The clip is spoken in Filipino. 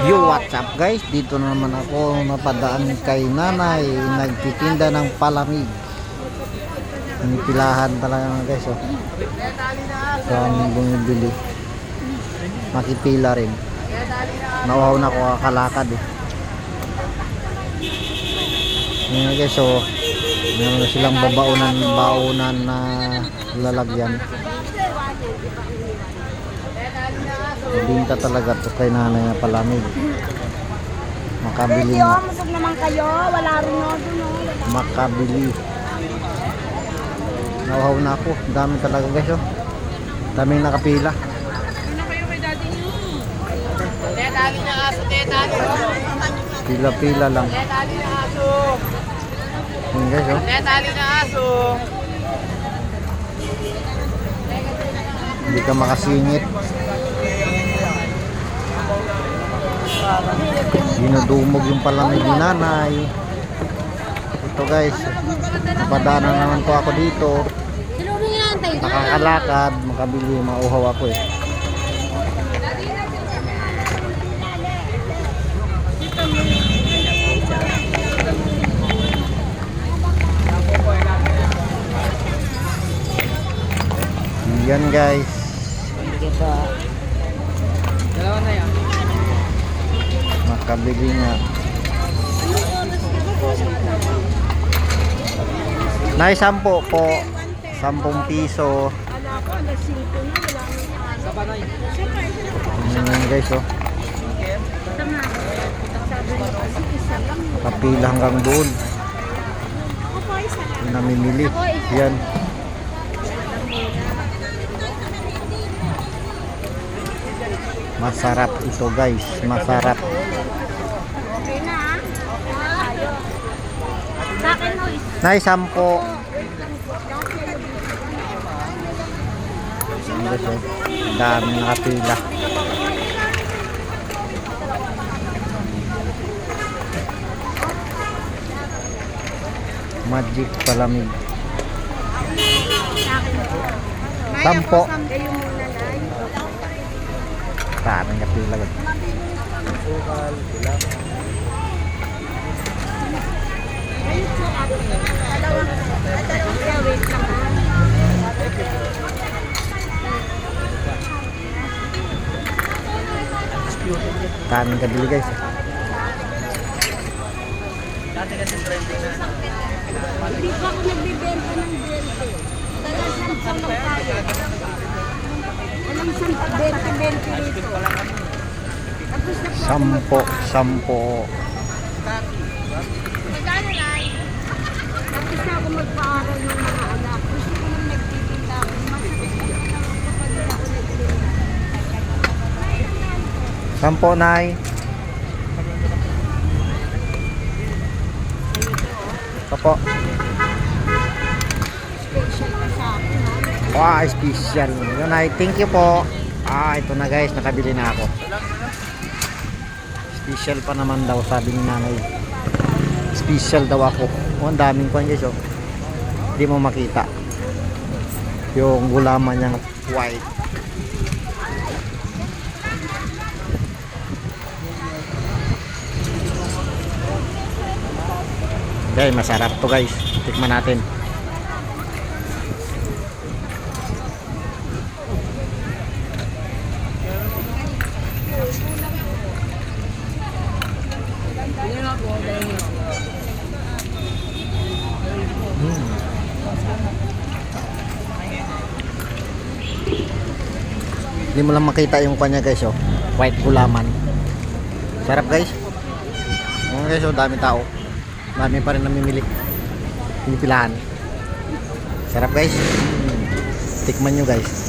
Yo, what's up guys? Dito na naman ako napadaan kay nanay. Nagtitinda ng palamig. Pilahan talaga mga guys. Oh. Kaming bumibili. Makipila rin. Nauhaw na ako kakalakad eh. Ngayon guys, so meron na silang baunan na lalagyan. Binta talaga to kay nanay na palamig. Makabili na. Masog naman kayo. Wala rin no. Makabili. Nauhaw na ako. Dami talaga guys oh. Daming nakapila. Pila-pila lang. Yun guys oh. Hindi ka makasingit. Dinudumog yung palamig ni nanay. Ito guys, padaanan naman po ako dito. Nakakalakad, makabili, mauhaw ako eh. Yan guys. Dalawa na yan. Makabili nga. Nay, 10 po. 10 piso. Yan guys oh. Kapila hanggang doon. Namimili. Yan. Masarap ito guys, masarap. Okay na. Sa akin mo is Nay, 10. Dami nakapila. Magic palamig. 10. kayo muna na. Dami nakapila guys. Wait lang. Daming kabili guys. Hindi pa ako nagbibenta ng bente. Talagang lang tayo. Walang 20 rito. Tapos na po. 10. Magkano na? Tapos na ako magpaaral ng mga anak. Gusto ko nang nagtitinda ako. Masakit ko lang kapag ako nagtitinda. 10 nay. Opo. Special ka sa akin ha. Wow, special. Yun ay, thank you po. Ito na guys, nakabili na ako. Special pa naman daw, sabi ni nanay. Special daw ako. Ang daming kwan guys oh. Hindi mo makita. Yung gulaman niyang white. Okay, masarap to guys. Tikman natin. Hindi mo lang makita yung kanya guys oh. White gulaman. Sarap guys. Guys oh, dami tao. Dami pa rin namimili. Pinipilahan. Sarap guys. Tikman nyo guys.